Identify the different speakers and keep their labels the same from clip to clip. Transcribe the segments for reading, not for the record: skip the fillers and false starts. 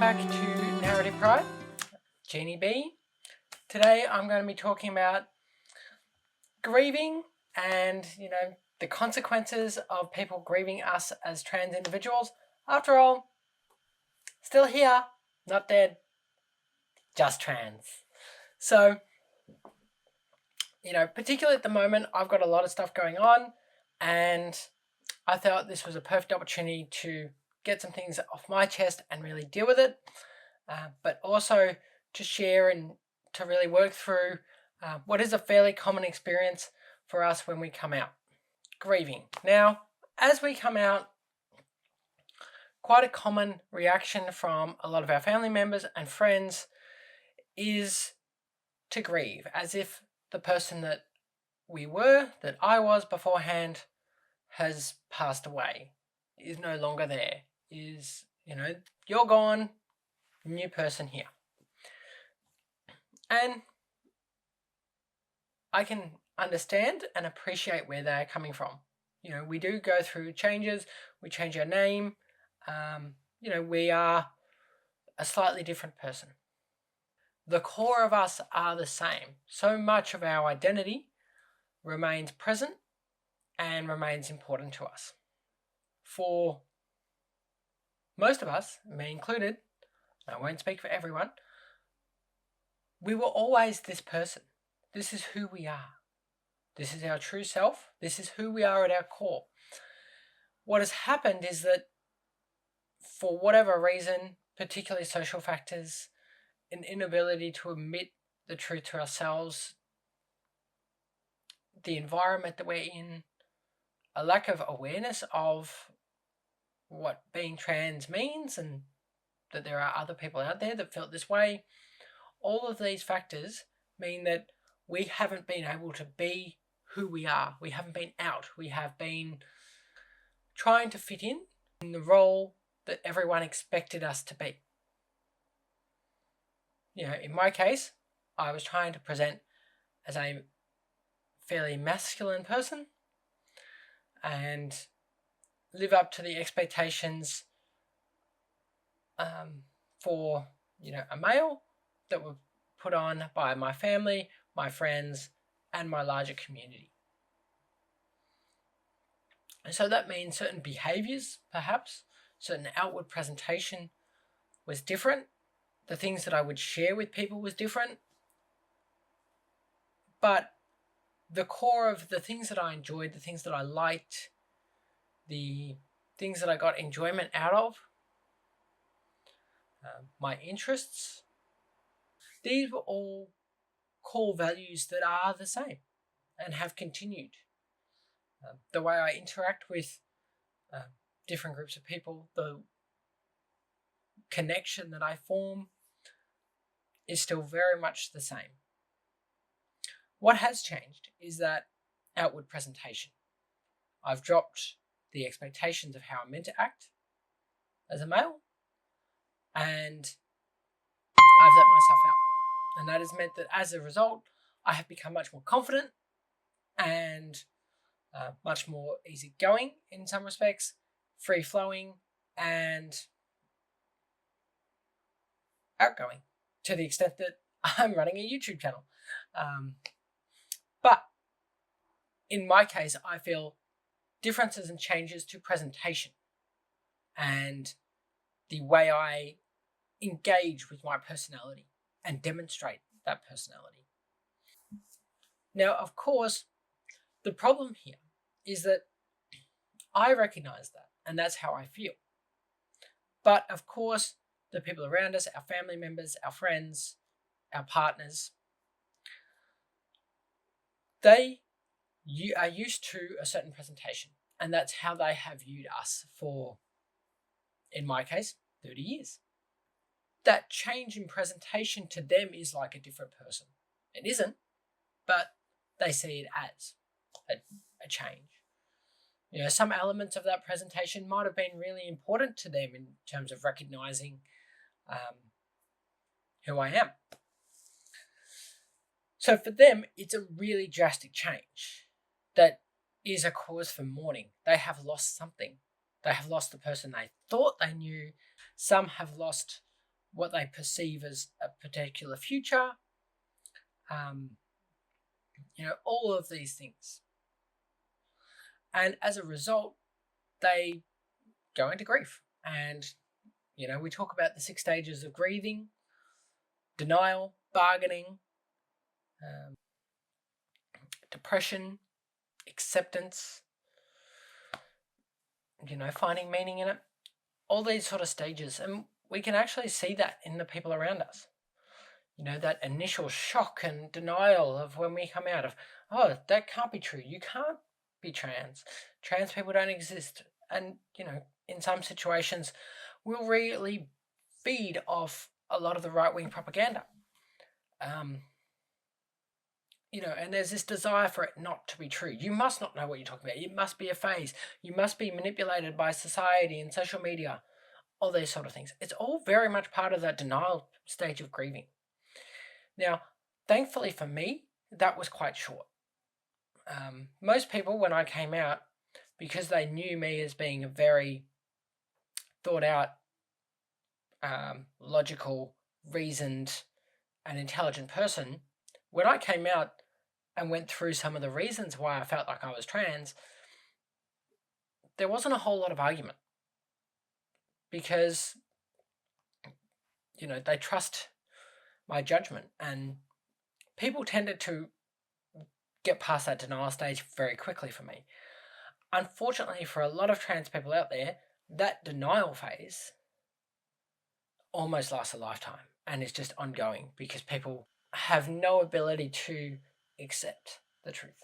Speaker 1: back to Narrative Pride, Jeannie B. Today I'm going to be talking about grieving and, the consequences of people grieving us as trans individuals. After all, still here, not dead, just trans. So, particularly at the moment, I've got a lot of stuff going on, and I thought this was a perfect opportunity to get some things off my chest and really deal with it, but also to share and to really work through what is a fairly common experience for us when we come out. Grieving. Now, as we come out, quite a common reaction from a lot of our family members and friends is to grieve, as if the person that I was beforehand, has passed away, is no longer there, you're gone, new person here. And I can understand and appreciate where they're coming from. We do go through changes, we change our name, we are a slightly different person. The core of us are the same. So much of our identity remains present and remains important to us. For most of us, me included, I won't speak for everyone, we were always this person. This is who we are. This is our true self. This is who we are at our core. What has happened is that for whatever reason, particularly social factors, an inability to admit the truth to ourselves, the environment that we're in, a lack of awareness of what being trans means and that there are other people out there that felt this way, all of these factors mean that we haven't been able to be who we are. We haven't been out. We have been trying to fit in the role that everyone expected us to be. In my case, I was trying to present as a fairly masculine person and live up to the expectations for, a male that were put on by my family, my friends, and my larger community. And so that means certain behaviours, perhaps, certain outward presentation was different. The things that I would share with people was different. But the core of the things that I enjoyed, the things that I liked, the things that I got enjoyment out of, my interests, these were all core values that are the same and have continued. The way I interact with different groups of people, the connection that I form is still very much the same. What has changed is that outward presentation. I've dropped the expectations of how I'm meant to act as a male, and I've let myself out. And that has meant that as a result, I have become much more confident and much more easygoing in some respects, free-flowing and outgoing, to the extent that I'm running a YouTube channel. But in my case, I feel differences and changes to presentation and the way I engage with my personality and demonstrate that personality. Now, of course, the problem here is that I recognize that, and that's how I feel. But of course, the people around us, our family members, our friends, our partners, they are used to a certain presentation, and that's how they have viewed us for, in my case, 30 years. That change in presentation to them is like a different person. It isn't, but they see it as a change. Some elements of that presentation might have been really important to them in terms of recognizing who I am. So for them, it's a really drastic change that is a cause for mourning. They have lost something. They have lost the person they thought they knew. Some have lost what they perceive as a particular future, all of these things. And as a result, they go into grief. And, we talk about the 6 stages of grieving: denial, bargaining, depression, acceptance, finding meaning in it, all these sort of stages. And we can actually see that in the people around us. That initial shock and denial of when we come out of, oh, that can't be true. You can't be trans. Trans people don't exist. And, in some situations, we'll really feed off a lot of the right-wing propaganda. And there's this desire for it not to be true. You must not know what you're talking about. It must be a phase. You must be manipulated by society and social media, all these sort of things. It's all very much part of that denial stage of grieving. Now, thankfully for me, that was quite short. Most people, when I came out, because they knew me as being a very thought out, logical, reasoned, and intelligent person, when I came out and went through some of the reasons why I felt like I was trans, there wasn't a whole lot of argument, because they trust my judgment, and people tended to get past that denial stage very quickly for me. Unfortunately, for a lot of trans people out there, that denial phase almost lasts a lifetime and is just ongoing, because people have no ability to accept the truth.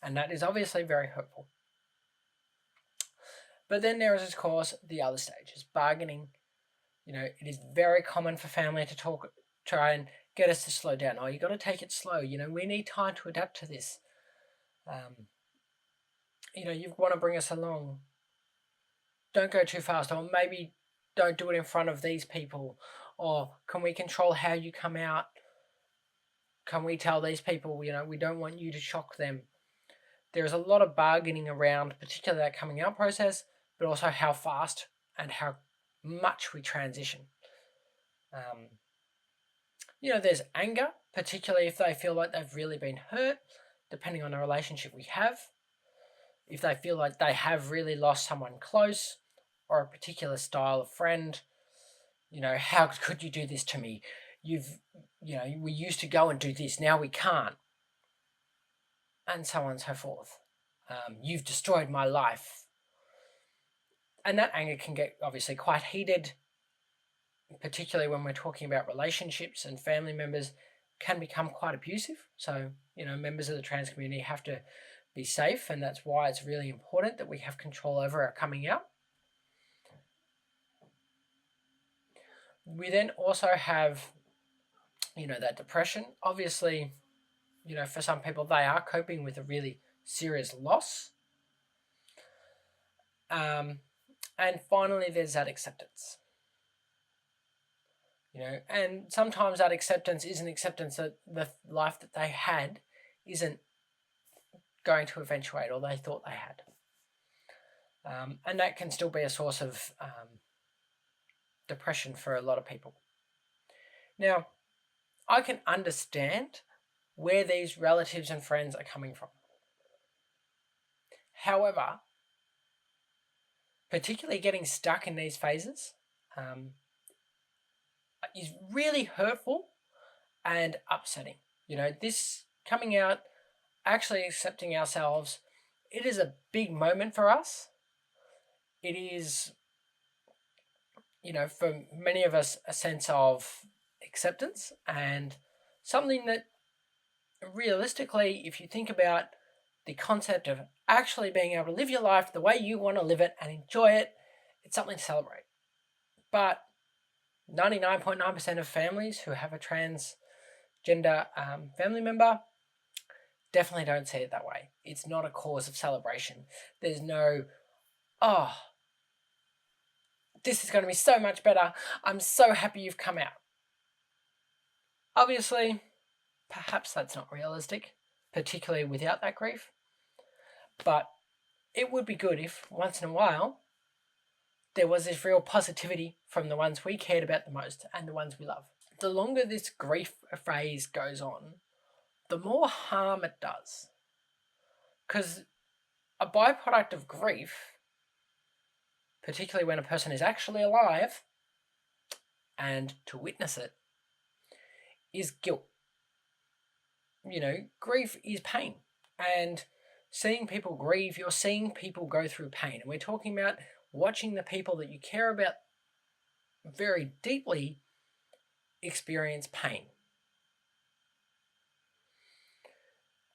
Speaker 1: And that is obviously very hurtful. But then there is, of course, the other stages: bargaining. It is very common for family to try and get us to slow down. Oh, you got to take it slow. We need time to adapt to this. You want to bring us along. Don't go too fast, or maybe don't do it in front of these people. Or can we control how you come out? Can we tell these people, we don't want you to shock them? There's a lot of bargaining around, particularly that coming out process, but also how fast and how much we transition. There's anger, particularly if they feel like they've really been hurt, depending on the relationship we have. If they feel like they have really lost someone close, or a particular style of friend, how could you do this to me? We used to go and do this, now we can't. And so on and so forth. You've destroyed my life. And that anger can get obviously quite heated, particularly when we're talking about relationships, and family members can become quite abusive. So, members of the trans community have to be safe, and that's why it's really important that we have control over our coming out. We then also have, that depression. Obviously, for some people, they are coping with a really serious loss. And finally, there's that acceptance. And sometimes that acceptance is an acceptance that the life that they had isn't going to eventuate, or they thought they had. And that can still be a source of depression for a lot of people. Now, I can understand where these relatives and friends are coming from. However, particularly getting stuck in these phases is really hurtful and upsetting. This coming out, actually accepting ourselves, it is a big moment for us. It is, for many of us, a sense of acceptance, and something that realistically, if you think about the concept of actually being able to live your life the way you want to live it and enjoy it, it's something to celebrate. But 99.9% of families who have a transgender family member definitely don't see it that way. It's not a cause of celebration. There's no, oh, this is going to be so much better. I'm so happy you've come out. Obviously, perhaps that's not realistic, particularly without that grief. But it would be good if, once in a while, there was this real positivity from the ones we cared about the most and the ones we love. The longer this grief phase goes on, the more harm it does. Because a byproduct of grief, particularly when a person is actually alive and to witness it, is guilt. Grief is pain. And seeing people grieve, you're seeing people go through pain. And we're talking about watching the people that you care about very deeply experience pain.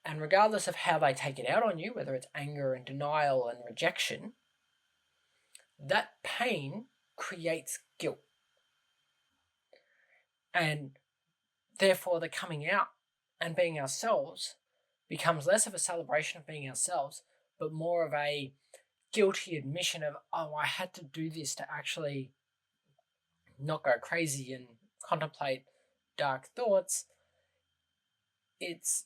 Speaker 1: And regardless of how they take it out on you, whether it's anger and denial and rejection, that pain creates guilt. And therefore, the coming out and being ourselves becomes less of a celebration of being ourselves, but more of a guilty admission of, oh, I had to do this to actually not go crazy and contemplate dark thoughts. It's,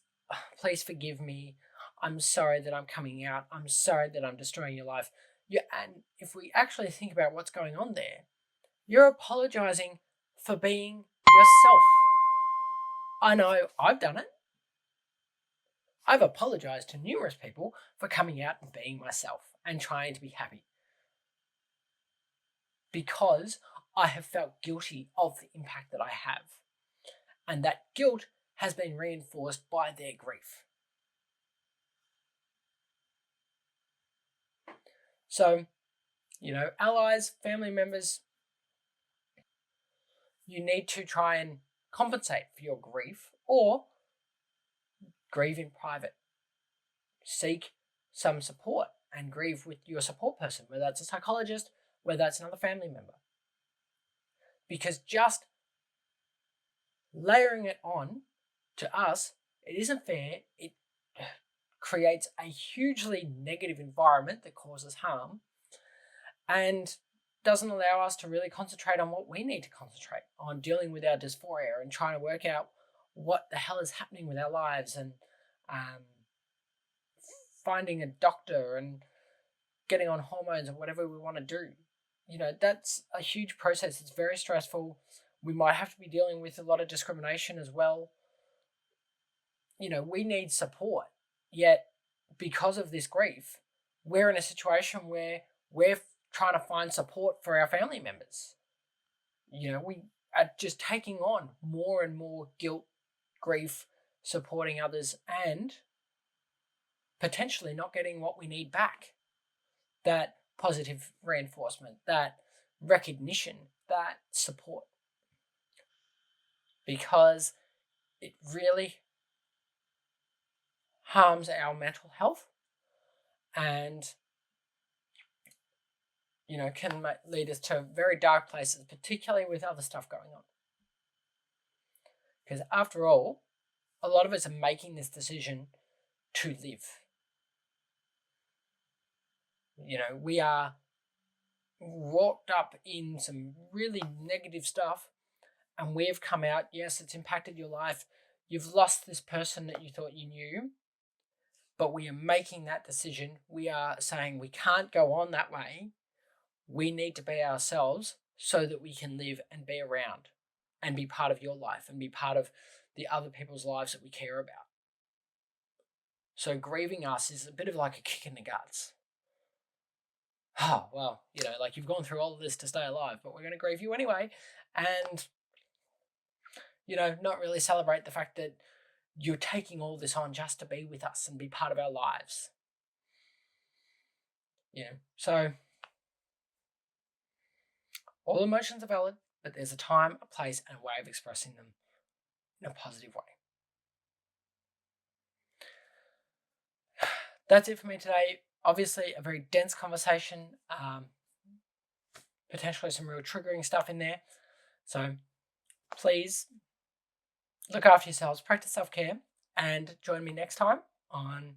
Speaker 1: please forgive me. I'm sorry that I'm coming out. I'm sorry that I'm destroying your life. And if we actually think about what's going on there, you're apologizing for being yourself. I know I've done it. I've apologized to numerous people for coming out and being myself and trying to be happy, because I have felt guilty of the impact that I have. And that guilt has been reinforced by their grief. So, allies, family members, you need to try and compensate for your grief, or grieve in private. Seek some support and grieve with your support person, whether that's a psychologist, whether that's another family member. Because just layering it on to us, it isn't fair. It creates a hugely negative environment that causes harm and doesn't allow us to really concentrate on what we need to concentrate on, dealing with our dysphoria and trying to work out what the hell is happening with our lives, and finding a doctor and getting on hormones or whatever we want to do. That's a huge process. It's very stressful. We might have to be dealing with a lot of discrimination as well. We need support. Yet, because of this grief, we're in a situation where we're trying to find support for our family members. We are just taking on more and more guilt, grief, supporting others, and potentially not getting what we need back. That positive reinforcement, that recognition, that support. Because it really harms our mental health and can lead us to very dark places, particularly with other stuff going on. Because after all, a lot of us are making this decision to live. We are wrapped up in some really negative stuff, and we've come out, yes, it's impacted your life. You've lost this person that you thought you knew, but we are making that decision. We are saying we can't go on that way. We need to be ourselves so that we can live and be around and be part of your life and be part of the other people's lives that we care about. So grieving us is a bit of like a kick in the guts. Oh, well, you've gone through all of this to stay alive, but we're going to grieve you anyway. And, not really celebrate the fact that you're taking all this on just to be with us and be part of our lives. So all emotions are valid, but there's a time, a place, and a way of expressing them in a positive way. That's it for me today. Obviously, a very dense conversation, potentially some real triggering stuff in there. So please look after yourselves, practice self-care, and join me next time on